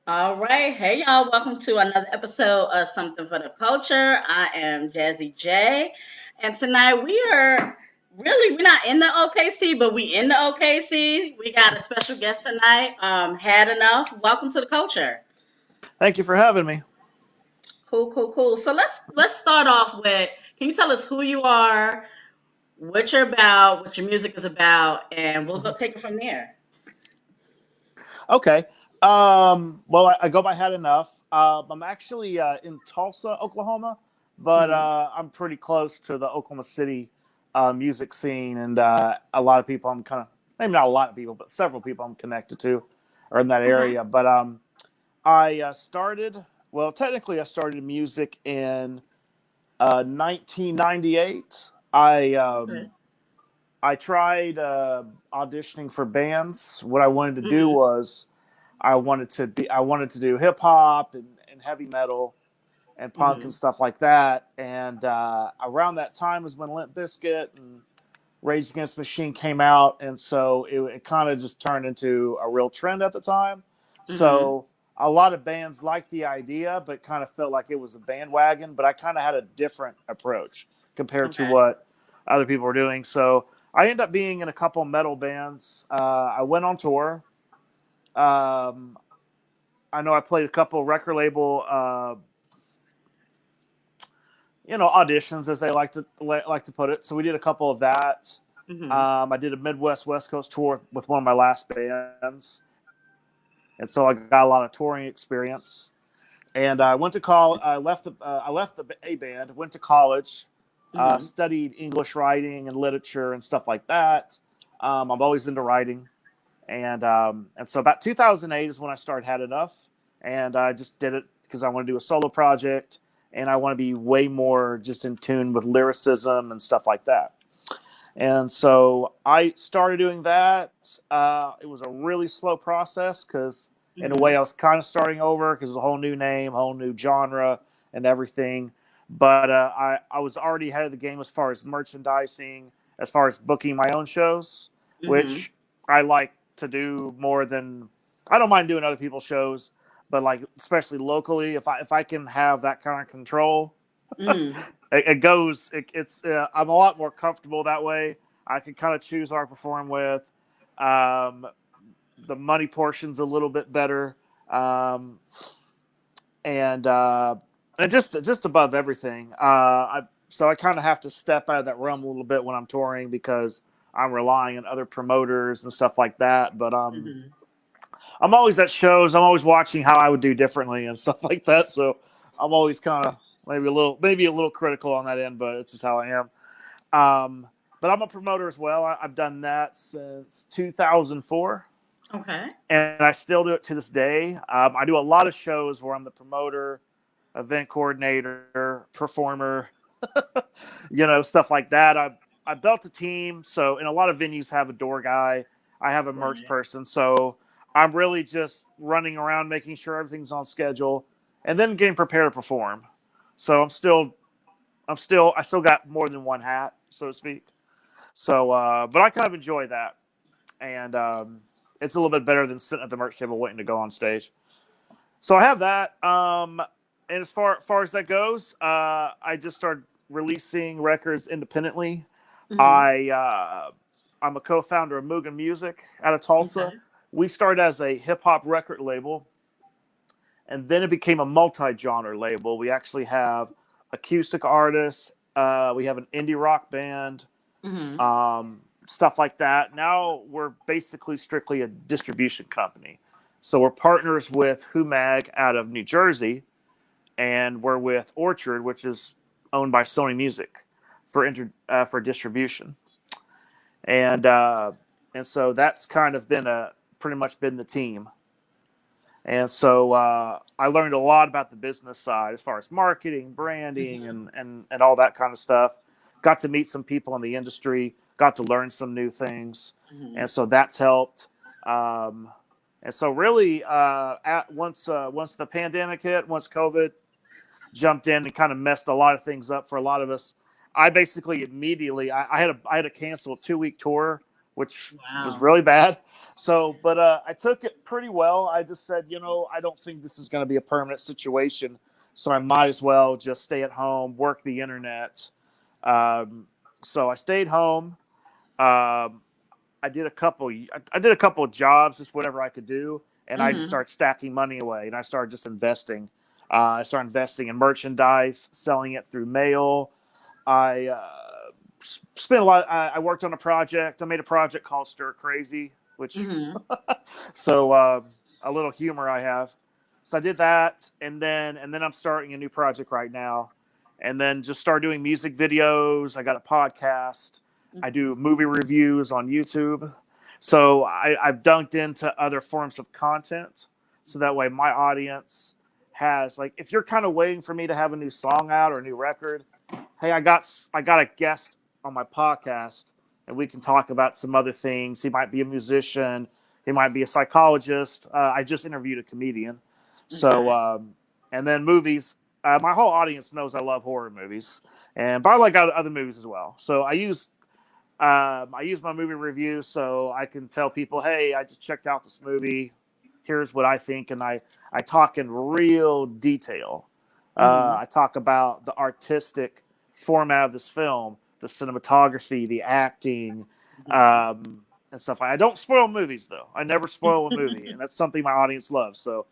All right. Hey, y'all. Welcome to another episode of Something for the Culture. I am Jazzy J. And tonight we're not in the OKC, but we in the OKC. We got a special guest tonight. Had enough. Welcome to the culture. Thank you for having me. Cool, cool, cool. So let's start off with, can you tell us who you are, what you're about, what your music is about, and we'll go Mhm. take it from there. Okay. I go by Had Enough. I'm actually in Tulsa, Oklahoma, but Hmm. I'm pretty close to the Oklahoma City music scene, and a lot of people I'm kind of maybe not a lot of people, but several people I'm connected to are in that Okay. area. But I started well, technically, I started music in 1998. Okay. I tried auditioning for bands. What I wanted to do Hmm. was I wanted to do hip hop and heavy metal and punk and Hmm. stuff like that. And around that time was when Limp Bizkit and Rage Against the Machine came out, and so it kind of just turned into a real trend at the time. Hmm. So a lot of bands liked the idea, but kind of felt like it was a bandwagon. But I kind of had a different approach compared to Okay. what other people were doing. So I ended up being in a couple metal bands. I went on tour. Um, I know I played a couple record label, auditions as they like to put it. So we did a couple of that. Hmm. I did a Midwest West Coast tour with one of my last bands, and so I got a lot of touring experience. And I went to college. I left the A band. Went to college. Hmm. Studied English writing and literature and stuff like that. I'm always into writing, and so about 2008 is when I started Had Enough, and I just did it because I want to do a solo project, and I want to be way more just in tune with lyricism and stuff like that. And so I started doing that. It was a really slow process because, in a way, Hmm. I was kind of starting over because it was a whole new name, whole new genre, and everything. But I was already ahead of the game as far as merchandising, as far as booking my own shows, Hmm. which I like to do more than I don't mind doing other people's shows, but like especially locally, if I can have that kind of control, Hmm. it goes. It's I'm a lot more comfortable that way. I can kind of choose who I perform with. Um, the money portion's a little bit better, um, and just above everything. So I kind of have to step out of that realm a little bit when I'm touring because I'm relying on other promoters and stuff like that. But Hmm. I'm always at shows. I'm always watching how I would do differently and stuff like that. So I'm always kind of maybe a little critical on that end, but it's just how I am. But I'm a promoter as well. I've done that since 2004, Okay. and I still do it to this day. I do a lot of shows where I'm the promoter, event coordinator, performer, stuff like that. I built a team, so and a lot of venues have a door guy. I have a merch Right. person, so I'm really just running around making sure everything's on schedule, and then getting prepared to perform. So I still got more than one hat, so to speak. So, but I kind of enjoy that, and it's a little bit better than sitting at the merch table waiting to go on stage. So I have that. And as far as that goes, I just started releasing records independently. Hmm. I I'm a co-founder of Mugen Music out of Tulsa. Okay. We started as a hip hop record label, and then it became a multi-genre label. We actually have acoustic artists. We have an indie rock band, Hmm. stuff like that. Now we're basically strictly a distribution company. So we're partners with Humag out of New Jersey, and we're with Orchard, which is owned by Sony Music for distribution. And and so that's kind of been a pretty much been the team. And so I learned a lot about the business side as far as marketing, branding, Hmm. and all that kind of stuff. Got to meet some people in the industry, got to learn some new things. Hmm. And so that's helped. Um, and so really, once the pandemic hit, once COVID jumped in and kind of messed a lot of things up for a lot of us, I basically immediately I had to cancel a 2 week tour which was Wow. really bad. So, but I took it pretty well. I just said, I don't think this is going to be a permanent situation. So I might as well just stay at home, work the internet. Um, so I stayed home. Um, I did a couple of jobs, just whatever I could do, and I just Mhm. started stacking money away, and I started just investing. I started investing in merchandise, selling it through mail. I spent a lot. I worked on a project. I made a project called Stir Crazy, which Mhm. so a little humor I have. So I did that, and then I'm starting a new project right now, and then just start doing music videos. I got a podcast. I do movie reviews on YouTube. So I've dunked into other forms of content, so that way my audience has like if you're kind of waiting for me to have a new song out or a new record, hey, I got a guest on my podcast, and we can talk about some other things. He might be a musician. He might be a psychologist. I just interviewed a comedian. So, Okay. and then movies. My whole audience knows I love horror movies, but I like other movies as well. So I use my movie review so I can tell people, hey, I just checked out this movie. Here's what I think, and I talk in real detail. Mhm. I talk about the artistic format of this film, the cinematography, the acting, Mhm. and stuff. I don't spoil movies though. I never spoil a movie, and that's something my audience loves. So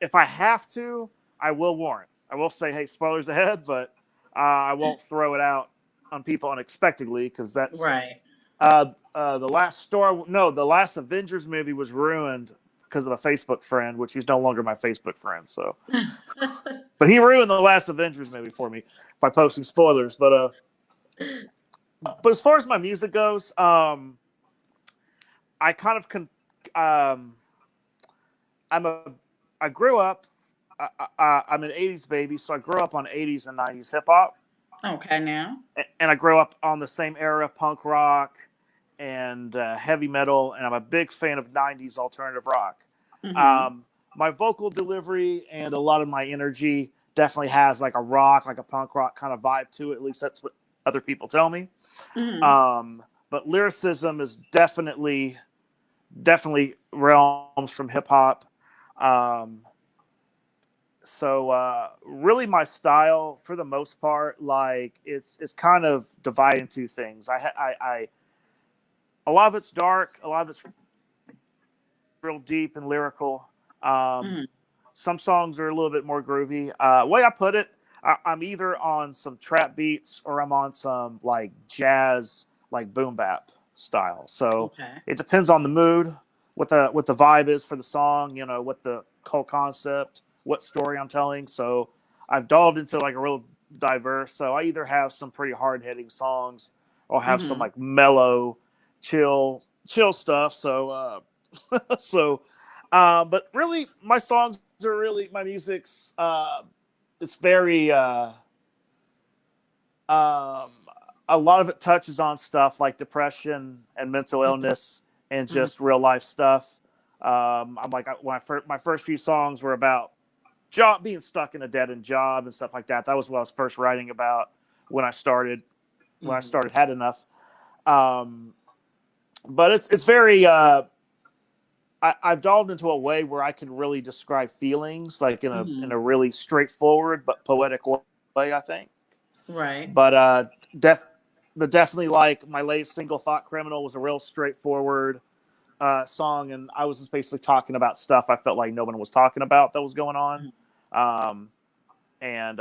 if I have to, I will warn. I will say, hey, spoilers ahead, but I won't throw it out on people unexpectedly because that's Right. the last story. No, the last Avengers movie was ruined because of a Facebook friend, which he's no longer my Facebook friend. So, but he ruined the last Avengers movie for me by posting spoilers. But as far as my music goes, I kind of um, I'm a I grew up. I'm an '80s baby, so I grew up on '80s and '90s hip hop, Okay now. and I grew up on the same era of punk rock and heavy metal, and I'm a big fan of '90s alternative rock. Mhm. Um, my vocal delivery and a lot of my energy definitely has like a rock, like a punk rock kind of vibe to it. At least that's what other people tell me. Mhm. But lyricism is definitely realms from hip hop. Um, so really my style for the most part like it's kind of divided into things. I a lot of it's dark, a lot of it's real deep and lyrical. um Mhm. some songs are a little bit more groovy. Way I put it, I'm either on some trap beats or I'm on some like jazz, like boom bap style. So Okay. it depends on the mood, what the vibe is for the song, what the whole concept, what story I'm telling. So I've delved into like a real diverse. So I either have some pretty hard hitting songs or have some Mhm. like mellow, chill stuff. But really, my songs are really my music's. It's very. Um, a lot of it touches on stuff like depression and mental illness and Mhm. just real life stuff. I'm like my first few songs were about job being stuck in a dead end job and stuff like that. That was what I was first writing about when I started Mhm. had enough. Um, but it's very I've delved into a way where I can really describe feelings like in a Mhm. really straightforward but poetic way, I think. Right. But def but definitely like my latest single, Thought Criminal, was a real straightforward song, and I was just basically talking about stuff I felt like no one was talking about that was going on. Mhm. Um, and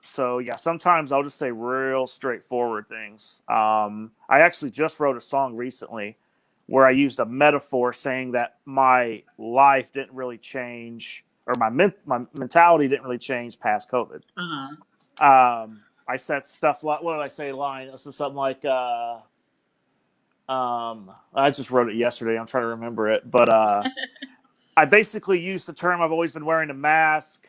So yeah, sometimes I'll just say real straightforward things. I actually just wrote a song recently where I used a metaphor saying that my life didn't really change, or my mentality didn't really change past COVID. Uh-huh. I said stuff like, what did I say? Line. I said something like, I just wrote it yesterday. I'm trying to remember it, but I basically used the term I've always been wearing a mask,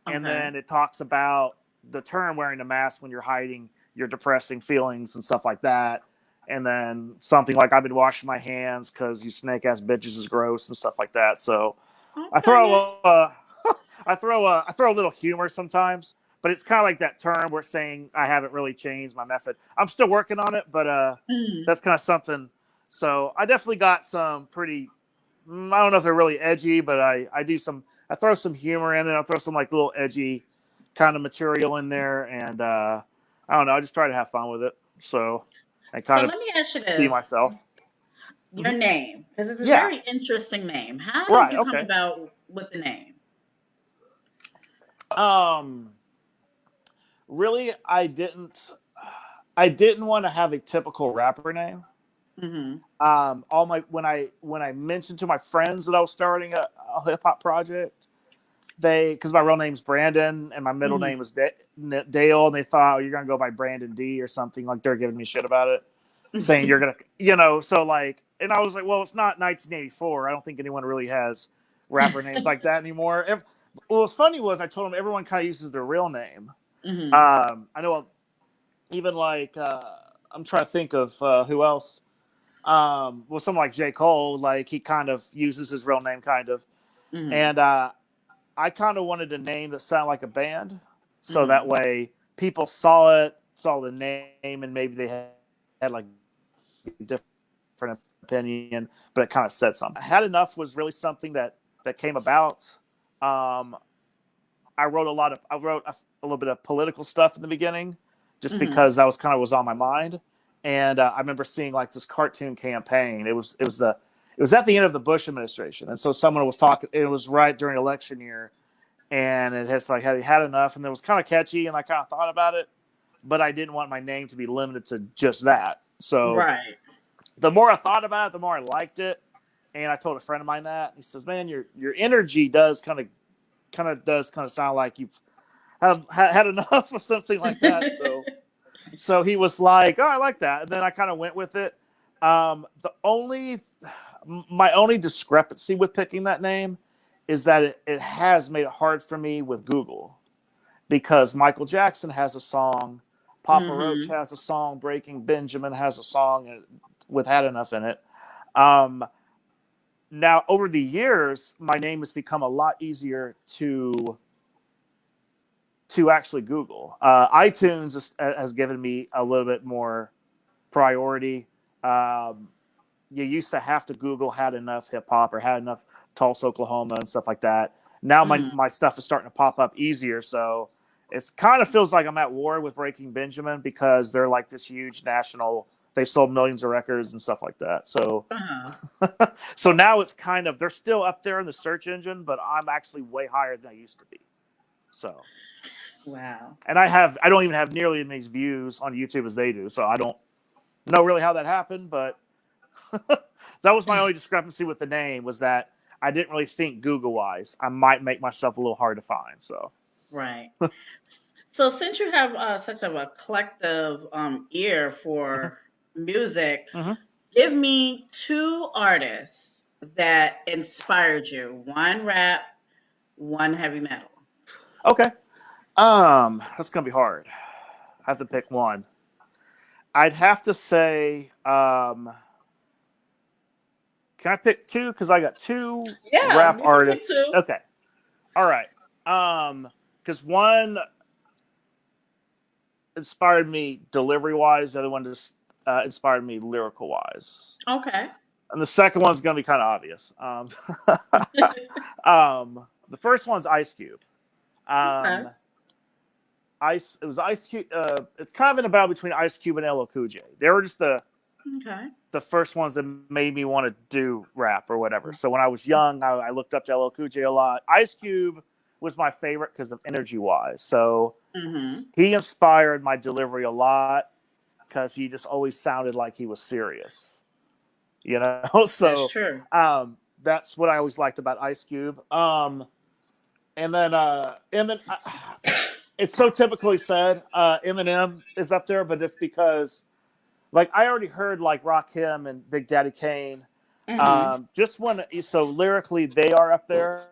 and Okay. then it talks about the term wearing a mask when you're hiding your depressing feelings and stuff like that. And then something like I've been washing my hands because you snake ass bitches is gross and stuff like that. So I Okay now. throw I throw a little humor sometimes, but it's kind of like that term we're saying I haven't really changed my method. I'm still working on it, but Mhm. that's kind of something So I definitely got some pretty. I don't know if they're really edgy, but I throw some humor in it. I throw some like little edgy kind of material in there, and I don't know. I just try to have fun with it. So I So kind of let me ask you be this: myself. your Hmm. name, because it's a Yeah. very interesting name. How did Right. you come Okay. about with the name? Um. Really, I didn't want to have a typical rapper name. Mm-hmm. All my when I mentioned to my friends that I was starting a hip hop project, they because my real name's Brandon and my middle name Mm-hmm. was Dale, and they thought, oh, you're gonna go by Brandon D or something. Like they're giving me shit about it, saying you're gonna, so like, and I was like, well, it's not 1984. I don't think anyone really has rapper names like that anymore. Well, what's funny was I told them everyone kind of uses their real name. Mm-hmm. I know even like I'm trying to think of who else. Well, someone like J. Cole, like he kind of uses his real name, kind of, Mm-hmm. and I kind of wanted a name that sounded like a band, so that Mm-hmm. way people saw the name, and maybe they had like a different opinion, but it kind of said something. Had enough was really something that came about. Um, I wrote a little bit of political stuff in the beginning, just because Mm-hmm. that was on my mind. And I remember seeing like this cartoon campaign. It was at the end of the Bush administration, and so someone was talking. It was right during election year, and it has like had enough, and it was kind of catchy, and I kind of thought about it, but I didn't want my name to be limited to just that. So Right. the more I thought about it, the more I liked it. And I told a friend of mine that, and he says, "Man, your energy does kind of sound like you've had enough of something like that." So he was like, "Oh, I like that," and then I kind of went with it. The only my only discrepancy with picking that name is that it has made it hard for me with Google, because Michael Jackson has a song, Papa Roach Mm-hmm. has a song, Breaking Benjamin has a song with "Had Enough" in it. Um, Now, over the years, my name has become a lot easier to actually Google. iTunes has given me a little bit more priority. Um, you used to have to Google "had enough hip hop" or "had enough Tulsa, Oklahoma" and stuff like that. Now Mm-hmm. my stuff is starting to pop up easier. So it's kind of feels like I'm at war with Breaking Benjamin, because they're like this huge national. They've sold millions of records and stuff like that. So Uh-huh. so now it's kind of, they're still up there in the search engine, but I'm actually way higher than I used to be. So, Wow. and I don't even have nearly as many views on YouTube as they do. So I don't know really how that happened, but that was my only discrepancy with the name, was that I didn't really think Google wise I might make myself a little hard to find. So, Right. So since you have such of a collective ear mm-hmm, for music, mm-hmm. give me two artists that inspired you. One rap, one heavy metal. Okay. That's gonna be hard. I have to pick one. I'd have to say, can I pick two? Because I got two Yeah, rap you can pick artists. two. Okay. All right. Because one inspired me delivery wise, the other one just inspired me lyrical wise, Okay. and the second one's gonna be kind of obvious. The first one's Ice Cube. Okay. Um, Ice. It was Ice Cube. It's kind of in a battle between Ice Cube and LL Cool J. They were just Okay. the first ones that made me want to do rap or whatever. So when I was young, I looked up to LL Cool J a lot. Ice Cube was my favorite because of energy wise. So Mm-hmm. he inspired my delivery a lot, because he just always sounded like he was serious, you know. That's So true. that's what I always liked about Ice Cube. And then it's so typically said Eminem is up there, but it's because like I already heard like Rakim and Big Daddy Kane. Mm-hmm. Just when so lyrically they are up there.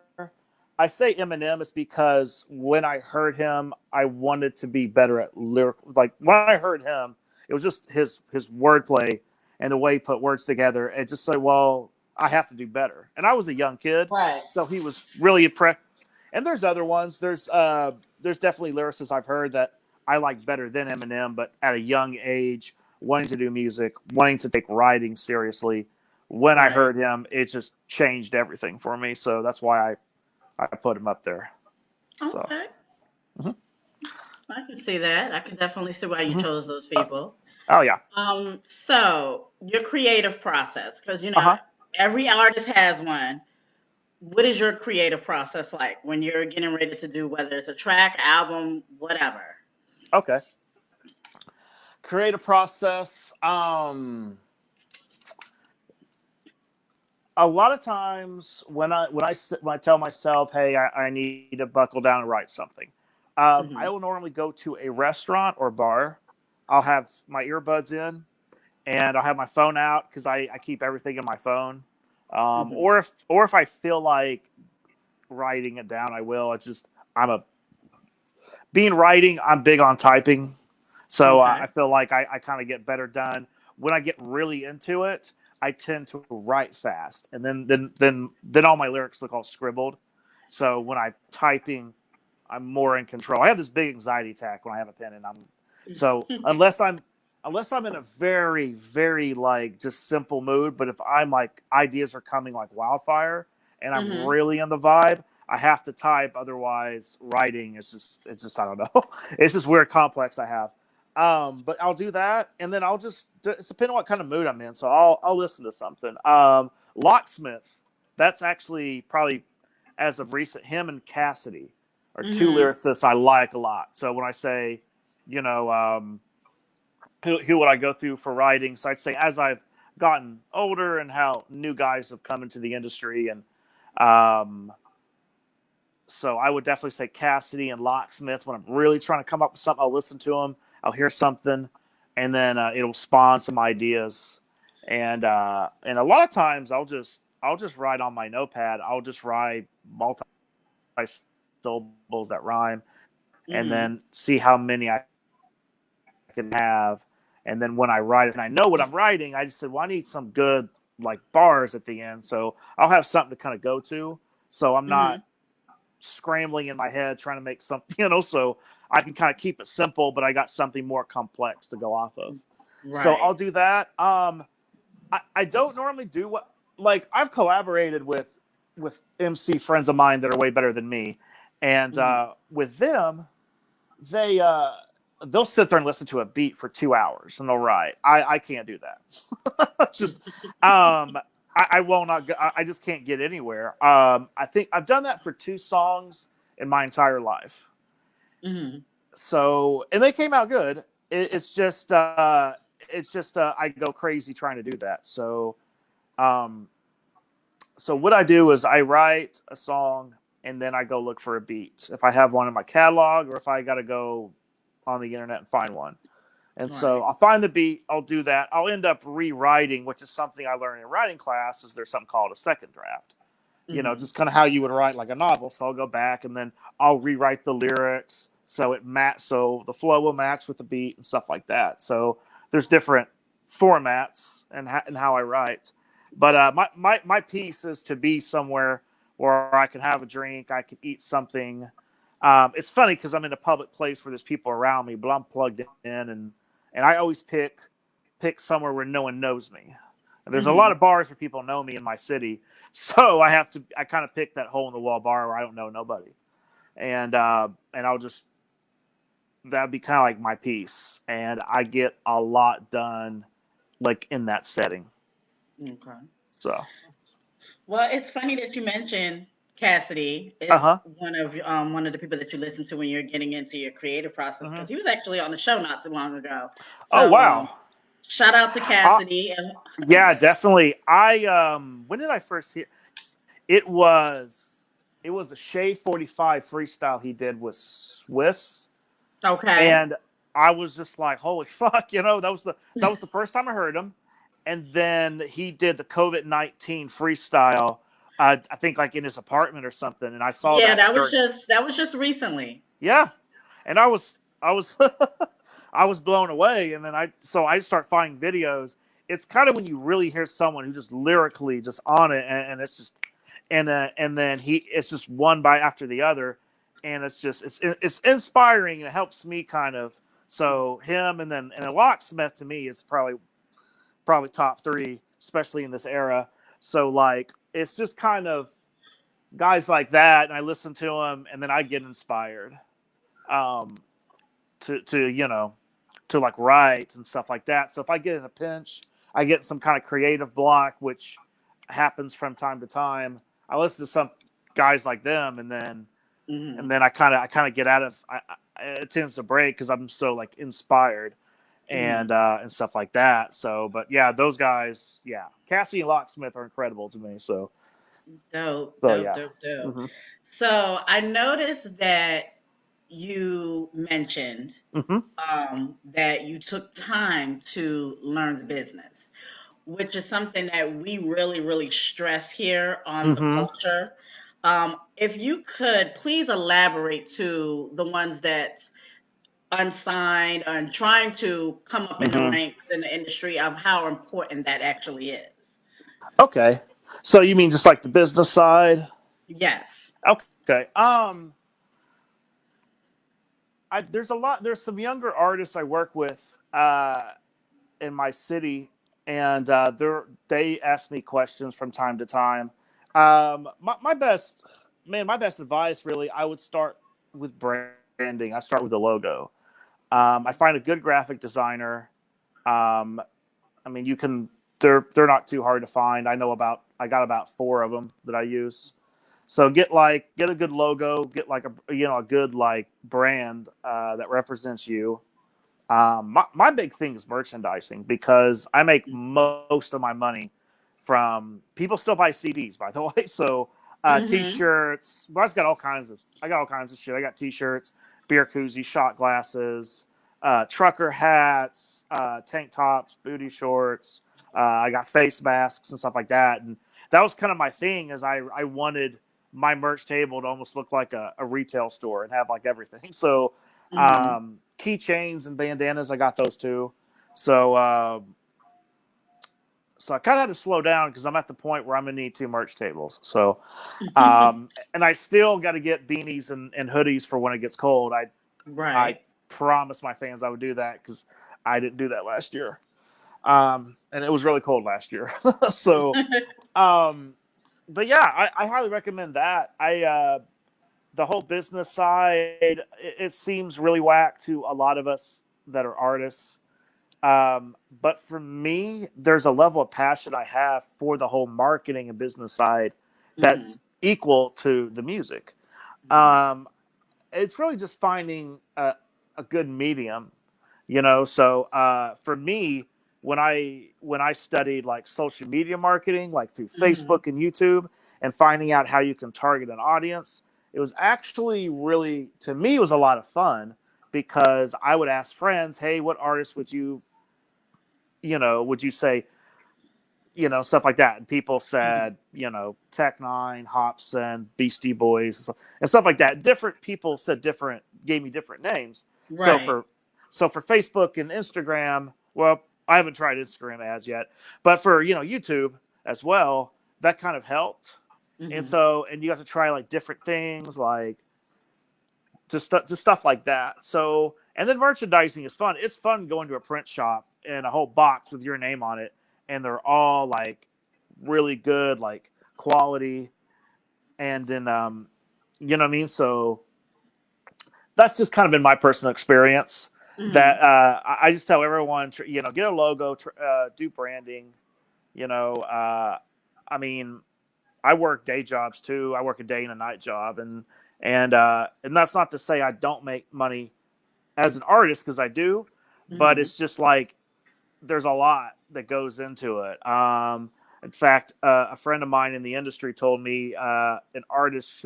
I say Eminem is because when I heard him, I wanted to be better at lyric. Like when I heard him, it was just his wordplay and the way he put words together. It just like, well, I have to do better. And I was a young kid, Right. so he was really impressed. And there's other ones. There's definitely lyricists I've heard that I like better than Eminem, but at a young age, wanting to do music, wanting to take writing seriously. When I Right. heard him, it just changed everything for me. So that's why I put him up there. So, Okay. mhm, I can see that. I can definitely see why you mhm. chose those people. Oh yeah, So your creative process, because uh huh. every artist has one. What is your creative process like when you're getting ready to do whether it's a track, album, whatever? Okay. Creative process. A lot of times when I tell myself, "Hey, I need to buckle down and write something," I Hmm. will normally go to a restaurant or bar. I'll have my earbuds in, and I'll have my phone out because I keep everything in my phone. Hmm. Or if I feel like writing it down, I will. It's just I'm a being writing. I'm big on typing, so I Okay. feel like I kind of get better done when I get really into it. I tend to write fast, and then all my lyrics look all scribbled. So when I'm typing, I'm more in control. I have this big anxiety attack when I have a pen, and I'm so unless I'm in a very very like just simple mood. But if I'm like ideas are coming like wildfire, and I'm Hmm. really in the vibe, I have to type. Otherwise, writing is just I don't know. It's this weird complex I have. But I'll do that, and then I'll just it's depending on what kind of mood I'm in. So I'll listen to something. Locksmith. That's actually probably as of recent. Him and Cassidy are two Hmm. lyricists I like a lot. So when I say, you know, who would I go through for writing? So I'd say as I've gotten older and how new guys have come into the industry, and um, so I would definitely say Cassidy and Locksmith. When I'm really trying to come up with something, I'll listen to them. I'll hear something, and then it'll spawn some ideas. And a lot of times I'll just write on my notepad. I'll just write multi syllables that rhyme, and Hmm. then see how many I can have. And then when I write it and I know what I'm writing, I just said, well, I need some good like bars at the end. So I'll have something to kind of go to. So I'm Hmm. not scrambling in my head trying to make something, so I can kind of keep it simple, but I got something more complex to go off of. So I'll Right. do that. I don't normally do what like I've collaborated with MC friends of mine that are way better than me, and Hmm. with them, they they'll sit there and listen to a beat for 2 hours and they'll write. I can't do that. It's just I will not. I just can't get anywhere. I think I've done that for 2 songs in my entire life. Hmm. So and they came out good. It's just I go crazy trying to do that. Um, so what I do is I write a song and then I go look for a beat. If I have one in my catalog or if I got to go on the internet and find one. And so Right. I'll find the beat, I'll do that. I'll end up rewriting, which is something I learned in writing class, is there's something called a second draft. Hmm. Just kind of how you would write like a novel. So I'll go back and then I'll rewrite the lyrics so the flow will match with the beat and stuff like that. So there's different formats and how I write. But my piece is to be somewhere where I can have a drink, I can eat something. It's funny because I'm in a public place where there's people around me, but I'm plugged in, and I always pick somewhere where no one knows me. And there's a lot Hmm. of bars where people know me in my city, so I kind of pick that hole in the wall bar where I don't know nobody, and I'll just that'd be kind of like my piece, and I get a lot done like in that setting. Okay. So Well, it's funny that you mentioned Cassidy uh is huh. one of the people that you listen to when you're getting into your creative process Hmm. because he was actually on the show not too long ago. Oh So wow. shout out to Uh, Cassidy. And yeah, definitely. When did I first hear? It was it was a Shea 45 freestyle he did with Swiss, okay. and I was just like, holy fuck, that was the first time I heard him. And then he did the COVID-19 freestyle, I think like in his apartment or something, and I saw Yeah, that that was during. just recently. Yeah, and I was I was blown away, and then I start finding videos. It's kind of when you really hear someone who's just lyrically just on it, and it's just and then it's just one by after the other, and it's just it's inspiring and it helps me kind of So him and then Locksmith to me is probably top three, especially in this era. So like it's just kind of guys like that, and I listen to them, and then I get inspired um, to to like write and stuff like that. So if I get in a pinch, I get some kind of creative block, which happens from time to time. I listen to some guys like them, Mm-hmm. and then I kind of get out of. It tends to break because I'm so like inspired Mm-hmm. and stuff like that. So, but yeah, those guys, yeah, Cassie and Locksmith are incredible to me. Dope, So dope, yeah. dope, dope. hmm So I noticed that you mentioned hmm that you took time to learn the business, which is something that we really, really stress here on the hmm culture. If you could please elaborate to the ones that's unsigned and trying to come up in the hmm ranks in the industry of how important that actually is. Okay. So you mean just like the business side? Yes. Okay. There's some younger artists I work with in my city, and they ask me questions from time to time. My best my best advice really, I would start with branding. I start with the logo. I find a good graphic designer. Um, I mean, you can. They're not too hard to find. I got about four of them that I use. So get a good logo, get like a good like brand that represents you. My big thing is merchandising because I make most of my money from people still buy CDs, by the way. So Mm-hmm. t-shirts. Well, I got all kinds of shit. I got t-shirts, beer koozies, shot glasses, trucker hats, tank tops, booty shorts. I got face masks and stuff like that. And that was kind of my thing is I wanted my merch table to almost look like a retail store and have like everything. So Mm-hmm. keychains and bandanas, I got those too. So so I kind of had to slow down because I'm at the point where I'm gonna need two merch tables. So and I still got to get beanies and hoodies for when it gets cold. I Right. promised my fans I would do that because I didn't do that last year. And it was really cold last year. So um, but yeah, I highly recommend that. I The whole business side, it seems really whack to a lot of us that are artists. But for me, there's a level of passion I have for the whole marketing and business side Mm-hmm. that's equal to the music. Right. Um, it's really just finding a good medium, you know. So for me, when I studied like social media marketing, like through Mm-hmm. Facebook and YouTube, and finding out how you can target an audience, it was actually really to me it was a lot of fun because I would ask friends, "Hey, what artist would you say stuff like that?" And people Mm-hmm. said, Tech Nine, Hobson, Beastie Boys, and stuff like that. Different people gave me different names. So Right. for Facebook and Instagram, well, I haven't tried Instagram ads yet, but for YouTube as well, that kind of helped. And Mm-hmm. so and you have to try like different things, like just stuff like that. So and then merchandising is fun. It's fun going to a print shop and a whole box with your name on it, and they're all like really good, like quality, and then you know what I mean. So that's just kind of been my personal experience. Mm-hmm. That I just tell everyone, get a logo, do branding. You know, I mean, I work day jobs too. I work a day and a night job, and that's not to say I don't make money as an artist because I do, but Mm-hmm. it's just like there's a lot that goes into it. In fact, a friend of mine in the industry told me an artist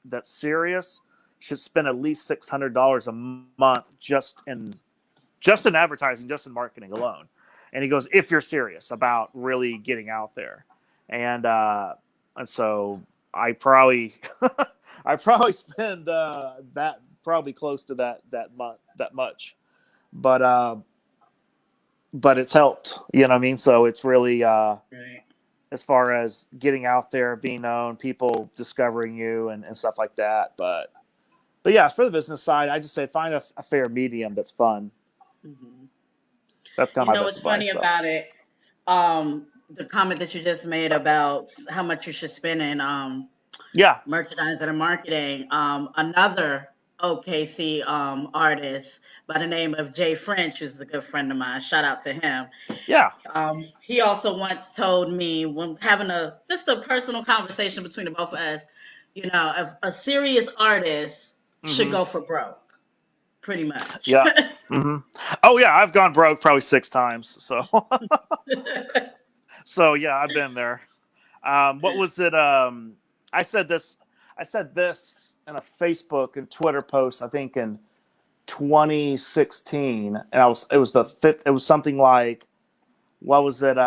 that's serious should spend at least $600 a month just in advertising, just in marketing alone. And he goes, if you're serious about really getting out there, and uh, and so I probably I probably spend that probably close to that much, but but it's helped. You know what I mean? So it's really Right. as far as getting out there, being known, people discovering you, and stuff like that. But yeah, for the business side, I just say find a fair medium that's fun. Mhm. That's kind of You my know best what's advice. funny So about it? The comment that you just made about how much you should spend in yeah, merchandising and marketing. Another OKC artist by the name of Jay French, who's a good friend of mine. Shout out to him. yeah, He also once told me when having a just a personal conversation between the both of us, you know, a serious artist should hmm go for broke, pretty much. yeah. hmm Oh yeah, I've gone broke probably 6 times. So so yeah, I've been there. What was it? I said this. I said this in a Facebook and Twitter post. I think in 2016, and I was. It was the fifth. It was something like, what was it?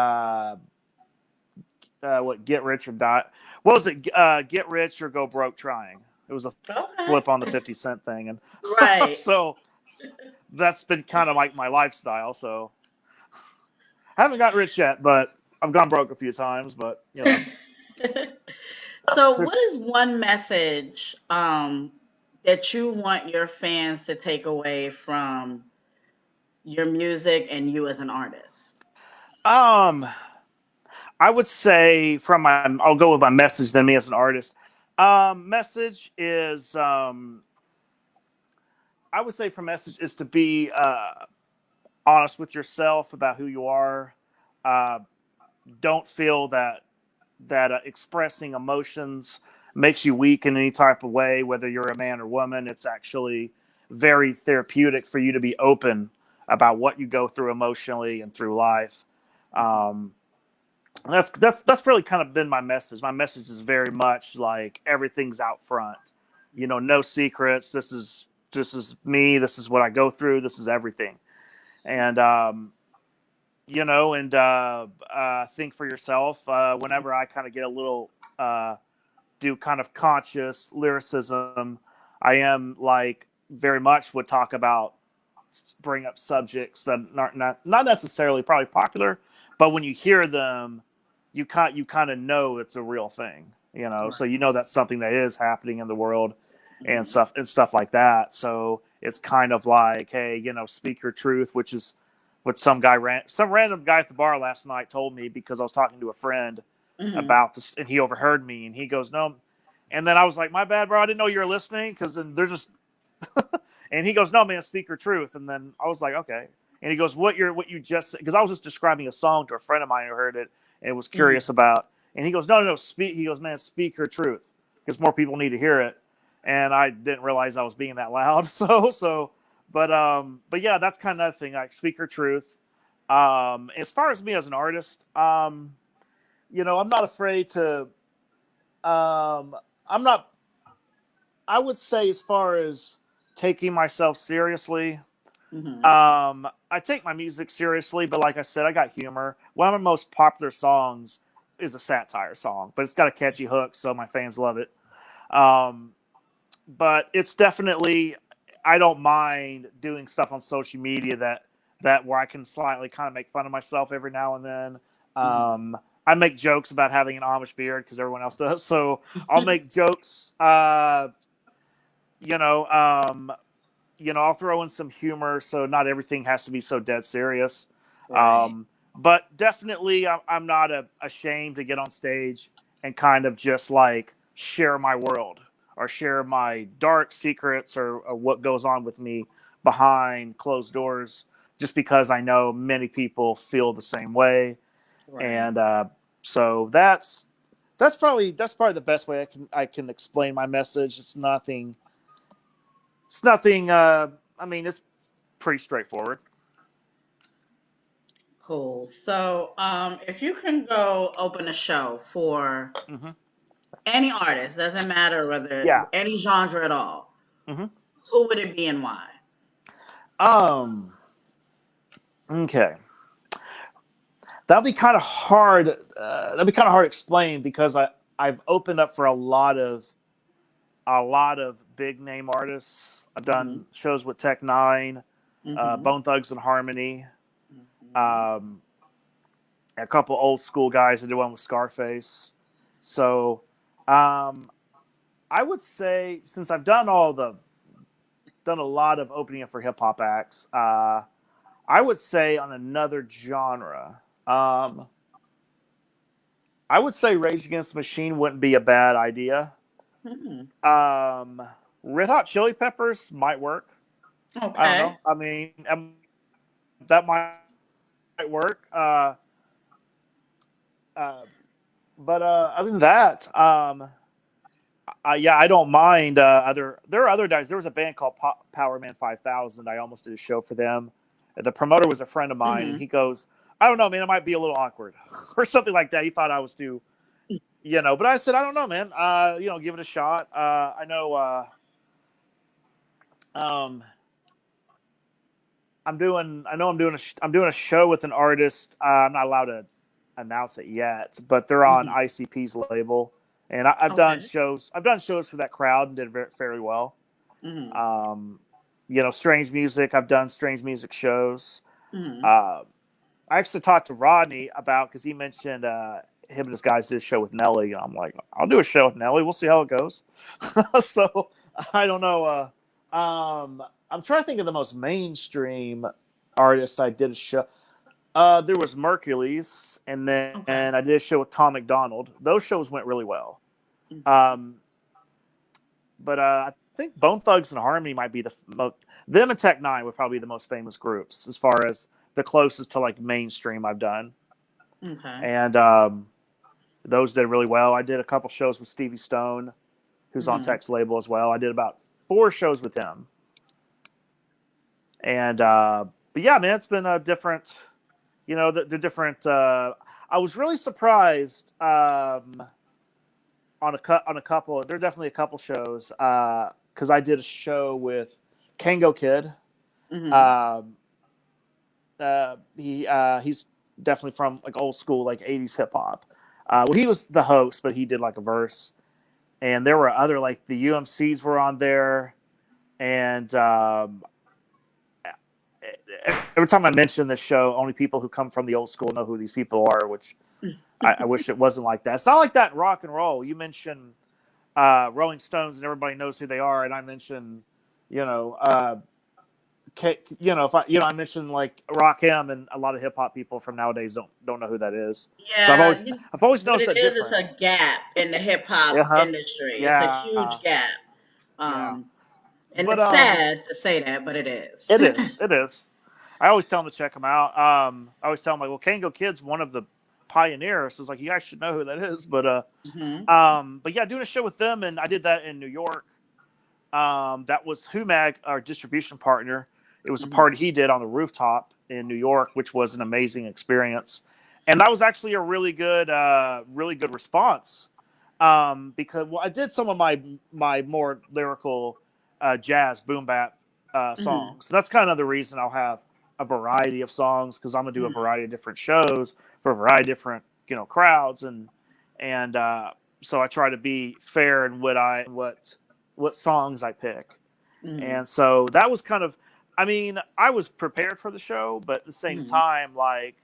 What, get rich or die? What was it? Get rich or go broke trying. It was a Okay. flip on the 50 cent thing, and Right. so that's been kind of like my lifestyle. So I haven't got rich yet, but I've gone broke a few times. But So, there's what is one message that you want your fans to take away from your music and you as an artist? um I would say from my, I'll go with my message than me as an artist. Message is, I would say for message is to be honest with yourself about who you are. Uh, don't feel that expressing emotions makes you weak in any type of way, whether you're a man or woman. It's actually very therapeutic for you to be open about what you go through emotionally and through life. Um, that's really kind of been my message. My message is very much like everything's out front. No secrets. This is me. This is what I go through. This is everything. And think for yourself. Whenever I kind of get a little do kind of conscious lyricism, I am like very much would talk about, bring up subjects that aren't not necessarily probably popular, but when you hear them, you kind of know it's a real thing. So Right. that's something that is happening in the world, and Mhm. stuff like that. So it's kind of like, hey, speak your truth, which is what some random guy at the bar last night told me, because I was talking to a friend Mhm. about this, and he overheard me, and he goes, no. And then I was like, my bad, bro. I didn't know you were listening, because then there's just and he goes, no, man, speak your truth. And then I was like, okay. And he goes, what you just said, because I was just describing a song to a friend of mine who heard it and was curious Mhm. about. And he goes, no, speak. He goes, man, speak your truth, because more people need to hear it. And I didn't realize I was being that loud. But yeah, that's kind of another thing. Like, speak your truth. As far as me as an artist, I'm not afraid to. Um, I'm not. I would say, as far as taking myself seriously, Mhm. I take my music seriously, but like I said, I got humor. One of my most popular songs is a satire song, but it's got a catchy hook, so my fans love it. Um, but it's definitely, I don't mind doing stuff on social media that where I can slightly kind of make fun of myself every now and then. Mhm. I make jokes about having an Amish beard because everyone else does, so I'll make jokes. You know, um, I'll throw in some humor, so not everything has to be so dead serious. Right. But definitely, I'm not ashamed to get on stage and kind of just like share my world, or share my dark secrets, or what goes on with me behind closed doors, just because I know many people feel the same way. Right. And so that's probably the best way I can explain my message. It's nothing. I mean, it's pretty straightforward. Cool. So, if you can go open a show for Hmm. any artist, doesn't matter whether Yeah. any genre at all, Hmm. who would it be and why? Um. Okay. That'll be kind of hard. That'll be kind of hard to explain, because I've opened up for a lot of big name artists. I've Mhm. done shows with Tech Nine, Mhm. Bone Thugs and Harmony, Mhm. um, a couple old school guys. I did one with Scarface. So, um, I would say, since I've done a lot of opening up for hip hop acts. I would say on another genre. I would say Rage Against the Machine wouldn't be a bad idea. Hmm. Um, Red Hot Chili Peppers might work. I don't Okay. know. I mean, that might work. Uh, but other than that, yeah, I don't mind. There are other guys. There was a band called Power Man 5000. I almost did a show for them. The promoter was a friend of mine, and Hmm. he goes, "I don't know, man. It might be a little awkward, or something like that." He thought I was too, but I said, "I don't know, man. Give it a shot." I know. Um, I'm doing a show with an artist. I'm not allowed to announce it yet, but they're on Hmm. ICP's label, and I've done Okay. shows. I've done shows for that crowd and did fairly well. Hmm. Um, Strange Music. I've done Strange Music shows. Hmm. Uh, I actually talked to Rodney about because he mentioned him and his guys did a show with Nelly, and I'm like, I'll do a show with Nelly. We'll see how it goes. So I don't know. I'm trying to think of the most mainstream artists I did a show. There was Mercules, and then Okay. I did a show with Tom McDonald. Those shows went really well. Hmm. Um, but I think Bone Thugs and Harmony might be the most. Them and Tech Nine would probably be the most famous groups as far as the closest to like mainstream I've done, Okay. and those did really well. I did a couple shows with Stevie Stone, who's on Hmm. Tech's label as well. I did about 4 shows with him, and but yeah, man, it's been a different. The different. I was really surprised on a couple. There are definitely a couple shows because I did a show with Kango Kid. Hmm. Um, he's definitely from like old school like 80s hip hop. Well, he was the host, but he did like a verse, and there were other like the UMCs were on there, and every time I mention this show, only people who come from the old school know who these people are, which I wish it wasn't like that. It's not like that in rock and roll. You mention Rolling Stones, and everybody knows who they are, and I mention, you know, if I mention like Rakim, and a lot of hip hop people from nowadays don't know who that is. So I've Yeah. always I've always What noticed it that is, it's a difference. gap in the hip hop Yeah, huh? industry. It's a Yeah, huge gap. yeah. Um, and But it's sad to say that, but it is. it is, it is. I always tell them to check them out. I always tell them like, well, Kango Kid's one of the pioneers. So it's like you guys should know who that is. Hmm. But yeah, doing a show with them, and I did that in New York. That was Humag, our distribution partner. It was a Hmm. party he did on the rooftop in New York, which was an amazing experience, and that was actually a really good response. Because I did some of my more lyrical jazz boom bap Hmm. songs. So that's kind of the reason I'll have a variety of songs because I'm gonna do a Hmm. variety of different shows for a variety of different crowds and so I try to be fair in what songs I pick. Hmm. And so that was kind of, I mean, I was prepared for the show, but at the same Hmm. time, like,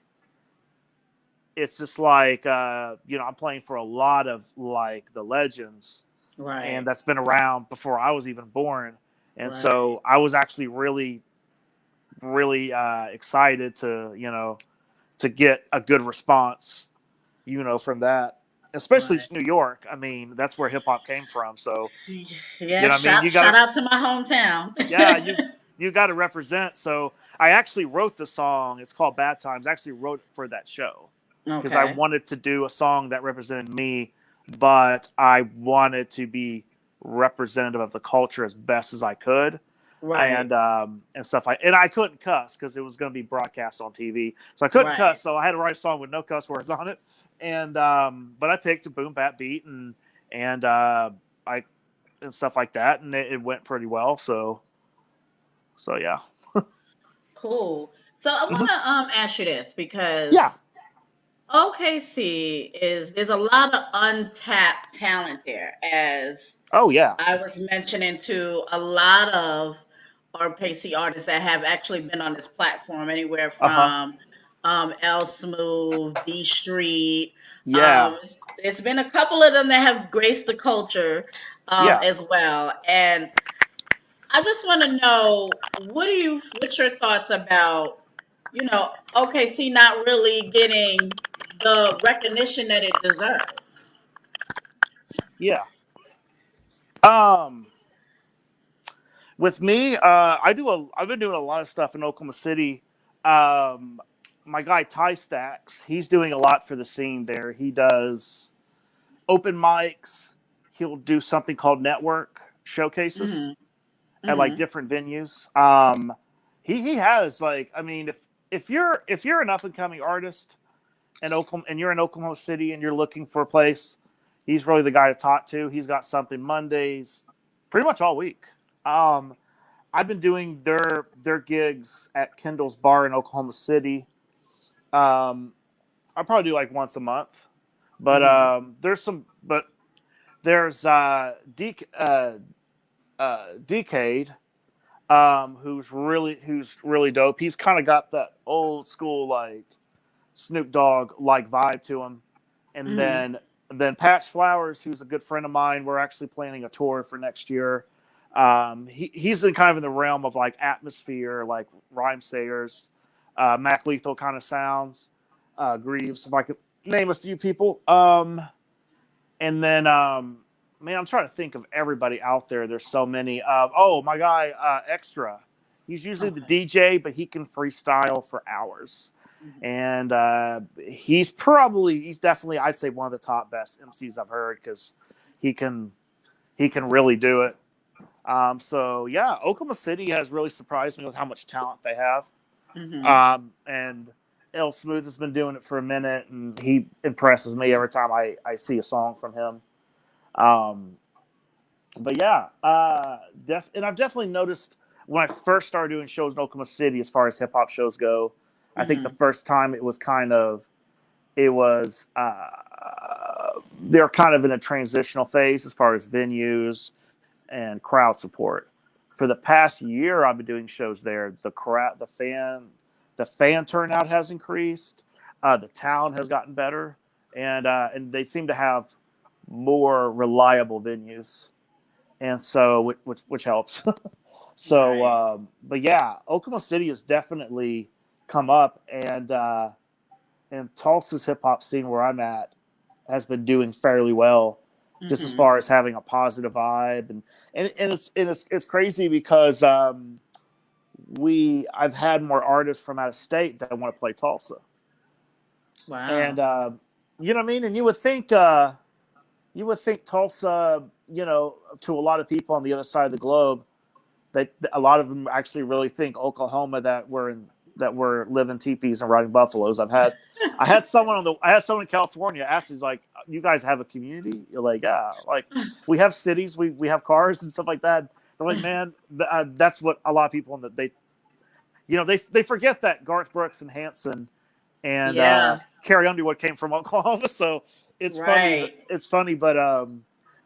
it's just like, I'm playing for a lot of like the legends, and Right. that's been around before I was even born. And Right. so I was actually really, really excited to get a good response, from that, especially Right. New York. I mean, that's where hip hop came from. So, Yeah. what I mean? Shout out to my hometown. Yeah, you got to represent. So I actually wrote the song. It's called Bad Times. I actually wrote it for that show because I Okay. wanted to do a song that represented me, but I wanted to be representative of the culture as best as I could. Right. And stuff and I couldn't cuss because it was going to be broadcast on TV, so I couldn't Right. cuss. So I had to write a song with no cuss words on it, and but I picked a boom bap beat and I and stuff like that, and it went pretty well. So yeah. Cool. So I want Mhm. to ask you this Yeah. because OKC is there's a lot of untapped talent there, as Oh yeah. I was mentioning to a lot of RPC artists that have actually been on this platform, anywhere Uh huh. from L Smooth, D Street. Yeah. There's been a couple of them that have graced the culture Yeah. as well. And I just want to know, what's your thoughts about OKC not really getting the recognition that it deserves. Yeah. Um, with me, I've been doing a lot of stuff in Oklahoma City. Um, my guy Ty Stacks, he's doing a lot for the scene there. He does open mics. He'll do something called network showcases Mhm. at like Mhm. different venues. He has like, I mean, if you're an up and coming artist in Oklahoma and you're in Oklahoma City and you're looking for a place, he's really the guy to talk to. He's got something Mondays, pretty much all week. Um, I've been doing their gigs at Kendall's Bar in Oklahoma City. Um, I probably do like once a month, but Mhm. there's Decade, who's really dope. He's kind of got that old school like Snoop Dogg like vibe to him, and Mhm. then Patch Flowers, who's a good friend of mine. We're actually planning a tour for next year. He's in kind of in the realm of like atmosphere, like rhyme sayers, Mac Lethal kind of sounds, Greaves, if I could name a few people. And then man, I'm trying to think of everybody out there. There's so many. Oh, my guy Extra. He's usually the Okay. DJ, but he can freestyle for hours. Mhm. And he's definitely, I'd say, one of the top best MCs I've heard because he can he can really do it. So yeah, Oklahoma City has really surprised me with how much talent they have. Mhm. And L Smooth has been doing it for a minute, and he impresses me every time I see a song from him. Um, but yeah, and I've definitely noticed when I first started doing shows in Oklahoma City, as far as hip hop shows go, I think the Mhm. first time it was they're kind of in a transitional phase as far as venues and crowd support. For the past year, I've been doing shows there. The fan turnout has increased. The town has gotten better, and they seem to have more reliable venues, and so which helps. So, Right. but yeah, Oklahoma City has definitely come up, and Tulsa's hip hop scene where I'm at has been doing fairly well, just as Mhm. far as having a positive vibe, and it's crazy because we I've had more artists from out of state that want to play Tulsa, and Wow. you know what I mean, and you would think Tulsa, to a lot of people on the other side of the globe, that a lot of them actually really think Oklahoma that we're living teepees and riding buffaloes. I had someone in California ask me, like, you guys have a community? You're like, yeah, like we have cities, we have cars and stuff like that. They're like, man, that's what a lot of people in that they forget that Garth Brooks and Hanson and Yeah. Carrie Underwood came from Oklahoma. So Right. it's funny, but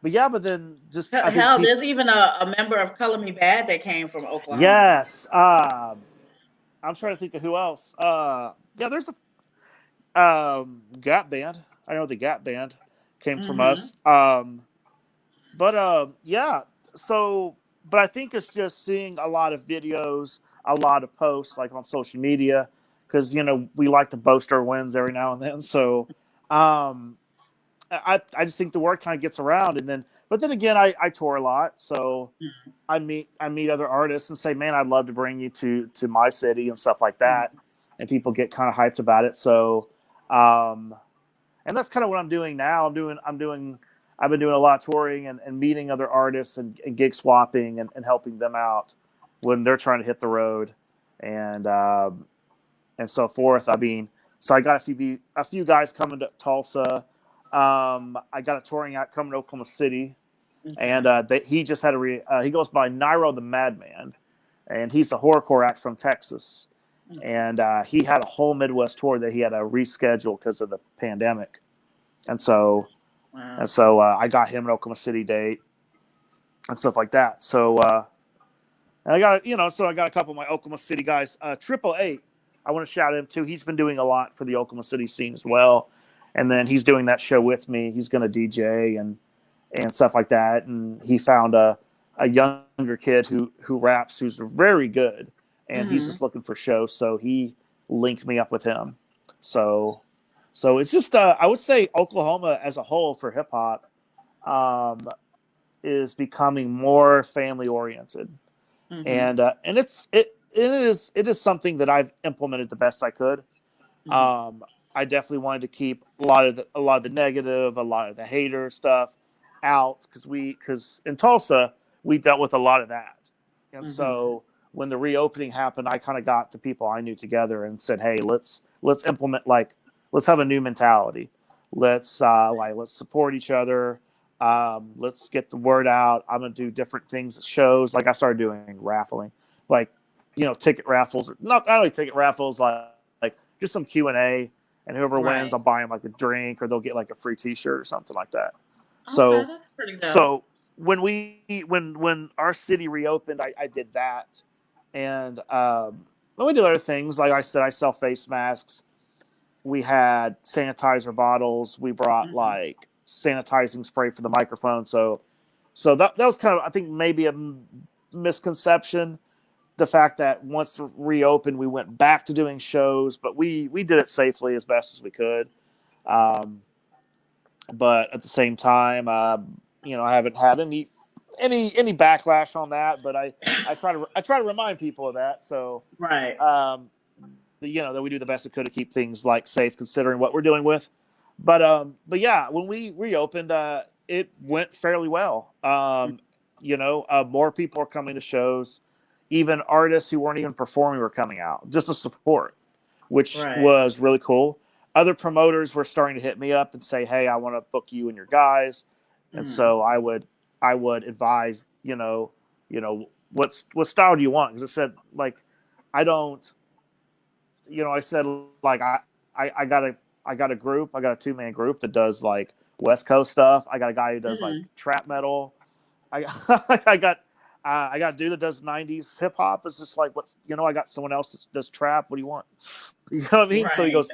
yeah, but then just I think Hell, people. there's even a member of Color Me Bad that came from Oklahoma. Yes. I'm trying to think of who else. Yeah, there's a Gap Band. I know the Gap Band came from Mhm. us. But yeah. So, but I think it's just seeing a lot of videos, a lot of posts like on social media, because we like to boast our wins every now and then. So, um, I just think the word kind of gets around, and then but then again, I tour a lot, so I meet other artists and say, man, I'd love to bring you to my city and stuff like that, Mhm. and people get kind of hyped about it. So, um, and that's kind of what I'm doing now. I've been doing a lot of touring and meeting other artists and gig swapping and helping them out when they're trying to hit the road, and so forth. I mean, so I got a few guys coming to Tulsa. I got a touring act coming to Oklahoma City, and Okay. he just had he goes by Nairo the Madman, and he's a horrorcore act from Texas, Okay. and he had a whole Midwest tour that he had to reschedule because of the pandemic, and so Wow. I got him an Oklahoma City date and stuff like that. So and I got a couple of my Oklahoma City guys. Triple Eight, I want to shout him too. He's been doing a lot for the Oklahoma City scene as well, and then he's doing that show with me. He's going to DJ and stuff like that. And he found a younger kid who raps who's very good, and he's Mhm. just looking for shows. So linked me up with him. So it's just I would say Oklahoma as a whole for hip hop um, is becoming more family oriented, Mm-hmm. and it is something that I've implemented the best I could. Mm-hmm. Um, I definitely wanted to keep a lot of the negative, a lot of the hater stuff out because in Tulsa we dealt with a lot of that, and Mm-hmm. so when the reopening happened, I kind of got the people I knew together and said, "Hey, let's implement let's have a new mentality. Let's support each other. Let's get the word out. I'm gonna do different things at shows. Like I started doing raffling, like ticket raffles, not only ticket raffles, like just some Q&A, and whoever wins, Right. I'll buy them like a drink or they'll get like a free T-shirt or something like that. Okay, So that's pretty dope. so when our city reopened, I did that, and we did other things. Like I said, I sell face masks. We had sanitizer bottles. We brought Mm-hmm. like sanitizing spray for the microphone. So that was kind of, I think, maybe a misconception, the fact that once it reopened, we went back to doing shows, but we did it safely as best as we could. Um, but at the same time, I haven't had any backlash on that. But I try to remind people of that. So Right. um, that we do the best we could to keep things like safe, considering what we're dealing with. But yeah, when we reopened, it went fairly well. More people are coming to shows. Even artists who weren't even performing were coming out just to support, which Right. was really cool. Other promoters were starting to hit me up and say, "Hey, I want to book you and your guys," and Mm-hmm. so I would advise, what style do you want? Because I said, like, I don't, I said, like, I got a group, I got a 2-man group that does like West Coast stuff. I got a guy who does like Mm-hmm. trap metal. I I got a dude that does '90s hip hop. It's just like, I got someone else that does trap. What do you want? You know what I mean? So he Right. goes,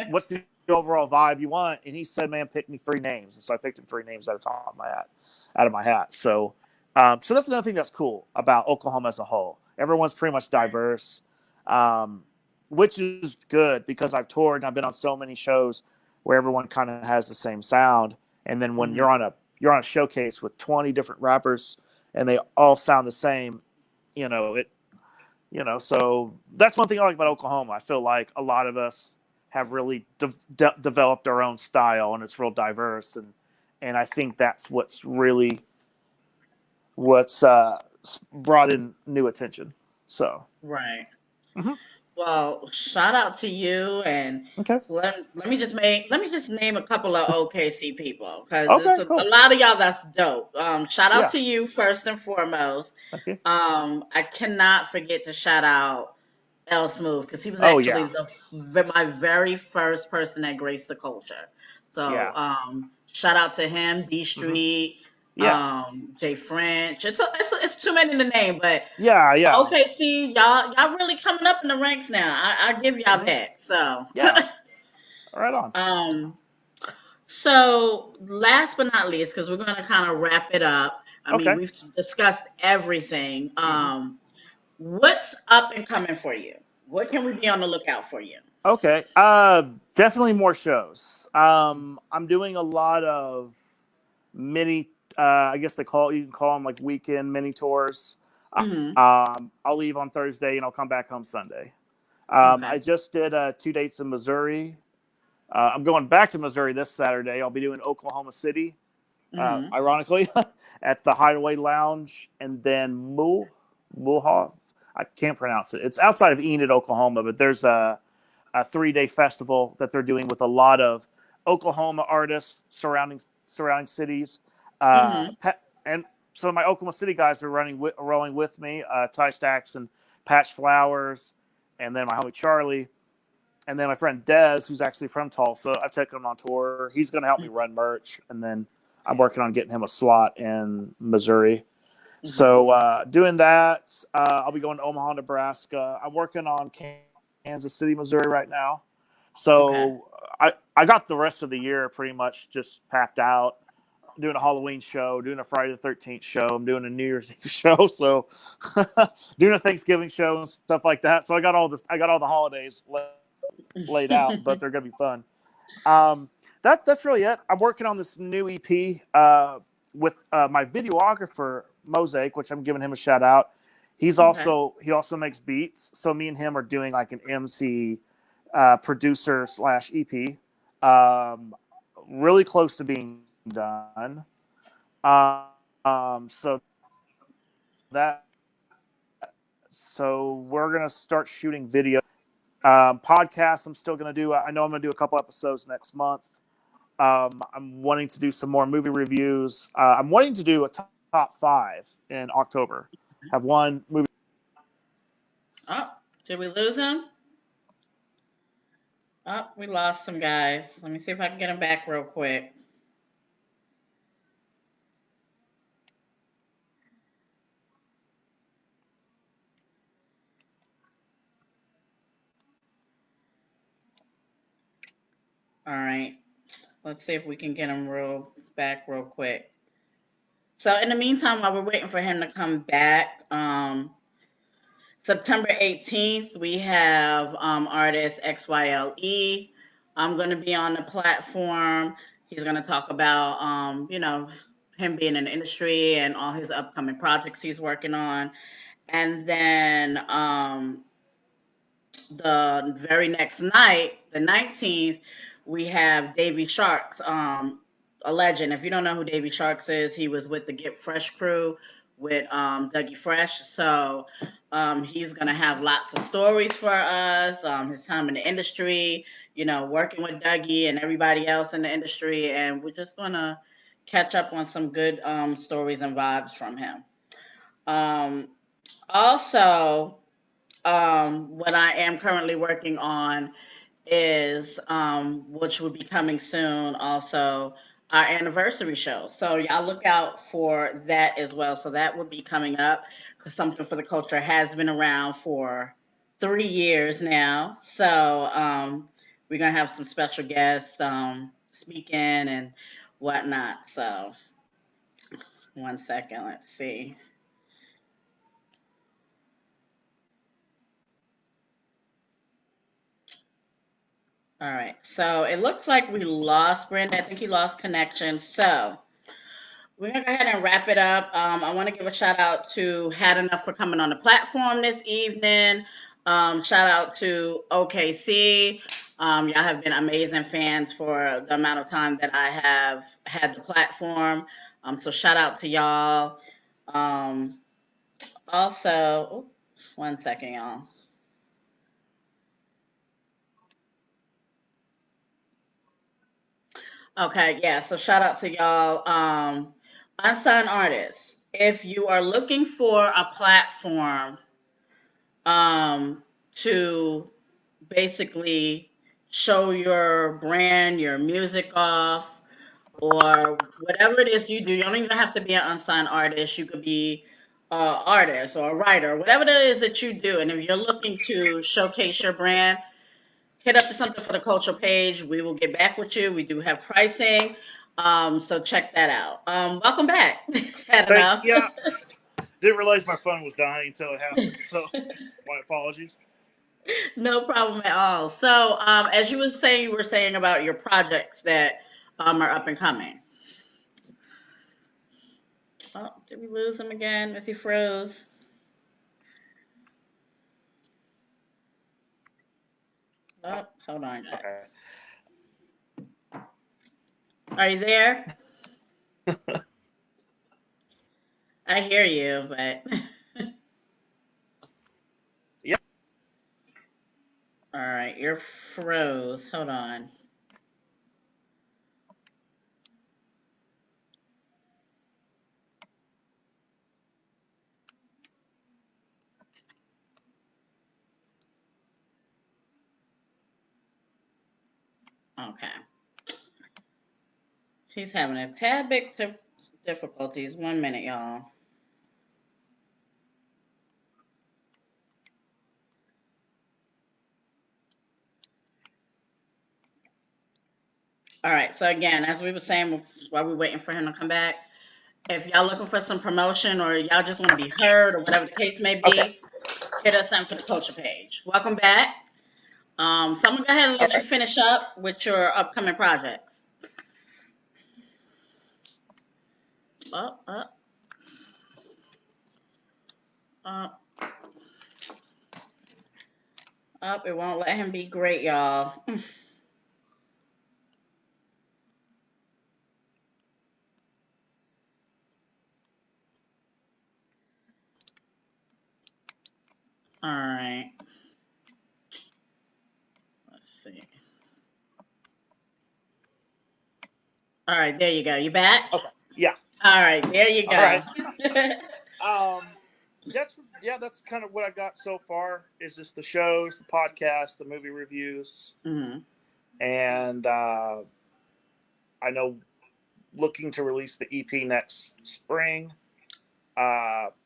what's the overall vibe you want? And he said, man, pick me 3 names. And so I picked him 3 names out of my hat. So that's another thing that's cool about Oklahoma as a whole. Everyone's pretty much Right. diverse, um, which is good because I've toured and I've been on so many shows where everyone kind of has the same sound. And then when Mm-hmm. you're on a showcase with 20 different rappers and they all sound the same, you know it so that's one thing I like about Oklahoma. I feel like a lot of us have really developed our own style, and it's real diverse, and I think that's what's brought in new attention. So Right. mhm. Well, shout out to you, and Okay, let me just name a couple of OKC people because it's okay, a cool, lot of y'all that's dope. Shout out yeah, to you first and foremost. thank you. I cannot forget to shout out L Smooth because he was Oh actually yeah, my very first person that graced the culture. So yeah, shout out to him, D hmm, Street, yeah, Jay French. It's too many to name, but yeah, yeah, okay, see, y'all really coming up in the ranks now. I give y'all hmm, that. So, yeah, right on. um, so last but not least, because we're gonna kind of wrap it up. I mean, Okay, we've discussed everything. hmm, What's up and coming for you? What can we be on the lookout for you? okay. Definitely more shows. I'm doing a lot of mini. I guess you can call them like weekend mini tours. Hmm. I'll leave on Thursday and I'll come back home Sunday. Okay. I just did 2 dates in Missouri. I'm going back to Missouri this Saturday. I'll be doing Oklahoma City, Hmm. ironically, at the Hideaway Lounge, and then Mulhaw. I can't pronounce it. It's outside of Enid, Oklahoma, but there's a 3-day festival that they're doing with a lot of Oklahoma artists surrounding cities. Hmm. And some of my Oklahoma City guys are rolling with me. Ty Stacks and Patch Flowers, and then my homie Charlie, and then my friend Dez, who's actually from Tulsa. I've taken him on tour. He's going to help me run merch, and then I'm working on getting him a slot in Missouri. Hmm. So doing that, I'll be going to Omaha, Nebraska. I'm working on Kansas City, Missouri right now. Okay. So I got the rest of the year pretty much just packed out. doing a Halloween show, doing a Friday the 13th show. I'm doing a New Year's Eve show, so doing a Thanksgiving show and stuff like that. So I got all this. I got all the holidays laid out, but they're gonna be fun. That's really it. I'm working on this new EP with my videographer Mosaic, which I'm giving him a shout out. Okay. He also makes beats, so me and him are doing like an MC producer slash EP. Um, really close to being done. So that so we're gonna start shooting video. Podcasts. I'm still gonna do. I know I'm gonna do a couple episodes next month. I'm wanting to do some more movie reviews. I'm wanting to do a top five in October. Have one movie. Oh, did we lose him? Oh, we lost some guys. Let me see if I can get him back real quick. All right. Let's see if we can get him back real quick. So in the meantime, while we're waiting for him to come back, September 18th, we have artist XYLE. I'm going to be on the platform. He's going to talk about, him being in the industry and all his upcoming projects he's working on. And then the very next night, the 19th, we have Davy Sharks, a legend. If you don't know who Davy Sharks is, he was with the Get Fresh crew with Dougie Fresh. So he's going to have lots of stories for us, his time in the industry, working with Dougie and everybody else in the industry. And we're just going to catch up on some good stories and vibes from him. Um, Also, what I am currently working on is, which will be coming soon, also our anniversary show. So y'all look out for that as well. So that will be coming up because Something for the Culture has been around for 3 years now. So we're gonna have some special guests speaking and whatnot. So one second, let's see. All right, so it looks like we lost Brenda. I think he lost connection. So we're gonna go ahead and wrap it up. I want to give a shout out to Had Enough for coming on the platform this evening. Shout out to OKC. Y'all have been amazing fans for the amount of time that I have had the platform. So shout out to y'all. Um, Also, one second, y'all. Okay, yeah. So shout out to y'all. Unsigned artists. If you are looking for a platform to basically show your brand, your music off, or whatever it is you do, you don't even have to be an unsigned artist. You could be an artist or a writer, whatever it is that you do. And if you're looking to showcase your brand, hit up the Something for the Culture page. We will get back with you. We do have pricing. So check that out. Welcome back. Had Thanks. enough. Yeah, didn't realize my phone was dying until it happened. So my apologies. No problem at all. So, as you were saying, you were saying about your projects that are up and coming. Oh, did we lose him again? Is he froze? Oh, hold on, Okay. guys. Are you there? I hear you, but Yeah. all right, you're froze. Hold on. Okay. She's having a tad bit difficulties. 1 minute, y'all. All right. So again, as we were saying while we're waiting for him to come back, if y'all looking for some promotion or y'all just want to be heard or whatever the case may Okay. be, hit us up for the culture page. Welcome back. So I'm gonna go ahead and All let you right. finish up with your upcoming projects. Up, up, up, up. It won't let him be great, y'all. All right. Let's see. All right, there you go. You back? Okay. Yeah. All right, there you All go. right. Um, that's kind of what I got so far. Is just the shows, the podcast, the movie reviews, hmm and I know looking to release the EP next spring.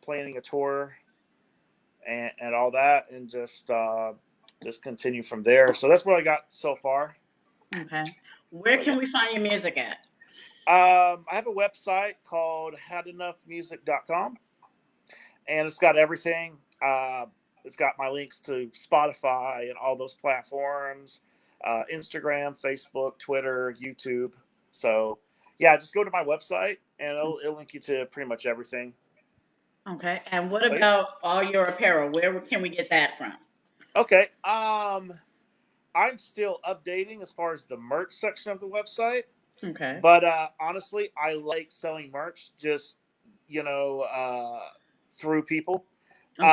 Planning a tour and all that, and just continue from there. So that's what I got so far. Okay. Where But can yeah, we find your music at? I have a website called hadenoughmusic.com, and it's got everything. It's got my links to Spotify and all those platforms, Instagram, Facebook, Twitter, YouTube. So yeah, just go to my website and it'll link you to pretty much everything. Okay. And what But yeah. about all your apparel? Where can we get that from? Okay. I'm still updating as far as the merch section of the website, Okay. but honestly, I like selling merch just you know through people, Okay.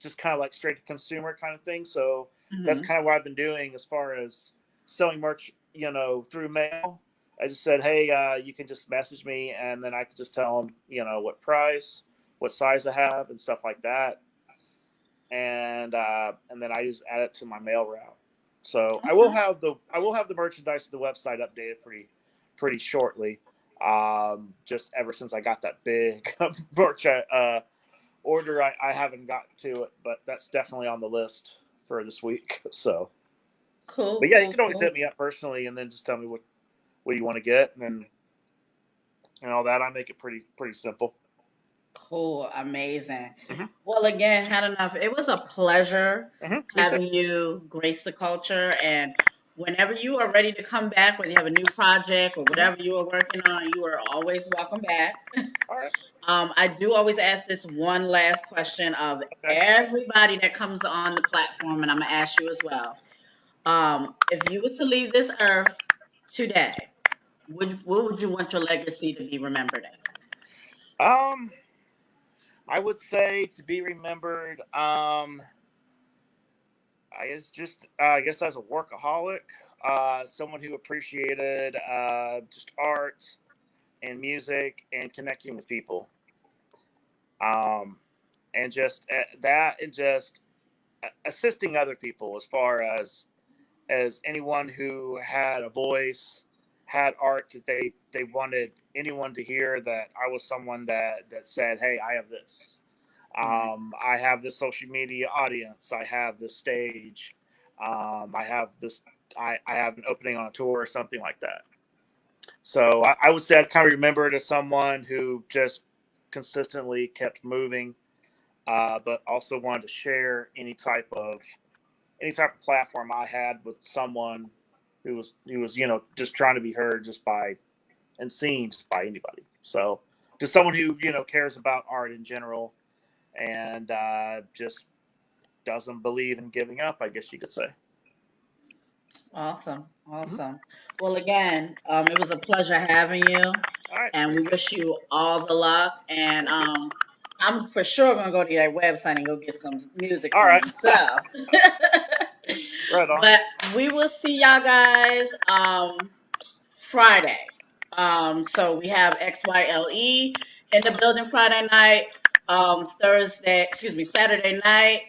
just kind of like straight to consumer kind of thing. So that's hmm kind of what I've been doing as far as selling merch, through mail. I just said, hey, you can just message me, and then I could just tell them, what price, what size I have, and stuff like that, and then I just add it to my mail route. So Okay. I will have the merchandise of the website updated pretty shortly. Just ever since I got that big merch order, I haven't gotten to it, but that's definitely on the list for this week. So, Cool, but yeah, you cool, can always cool. hit me up personally, and then just tell me what you want to get, and then all that. I make it pretty simple. Cool, amazing. Hmm. Well, again, had enough. It was a pleasure Me too. having you grace the culture. And whenever you are ready to come back, whether you have a new project or Hmm. whatever you are working on, you are always welcome back. All right. I do always ask this one last question of Okay. everybody that comes on the platform, and I'm gonna ask you as well. If you was to leave this earth today, what would you want your legacy to be remembered as? Um, I would say to be remembered. I guess as a workaholic, someone who appreciated just art and music and connecting with people, um, and just that, and just assisting other people as far as anyone who had a voice, had art that they wanted anyone to hear, that I was someone that said, hey, I have this. Right. I have this social media audience. I have this stage. I have this. I have an opening on a tour or something like that. So I would say I'd kind of remember it as someone who just consistently kept moving, but also wanted to share any type of platform I had with someone who was just trying to be heard just by and seen just by anybody. So just someone who cares about art in general, and just doesn't believe in giving up, I guess you could say. Awesome, Mhm. awesome. Well, again, it was a pleasure having you, All right, and we thank you, wish you all the luck. And thank you. I'm for sure gonna go to your website and go get some music All from right, you. So, right on. but we will see y'all guys Friday. So we have XYLE in the building Friday night. Saturday night.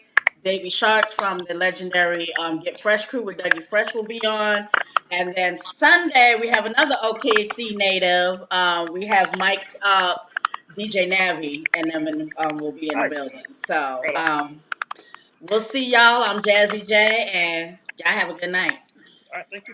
Davy Shark from the legendary Get Fresh crew with Dougie Fresh will be on. And then Sunday, we have another OKC native. We have Mike's Up, DJ Navi, and them will be in the Nice, building. So right on. we'll see y'all. I'm Jazzy J, and y'all have a good night. All right, thank you.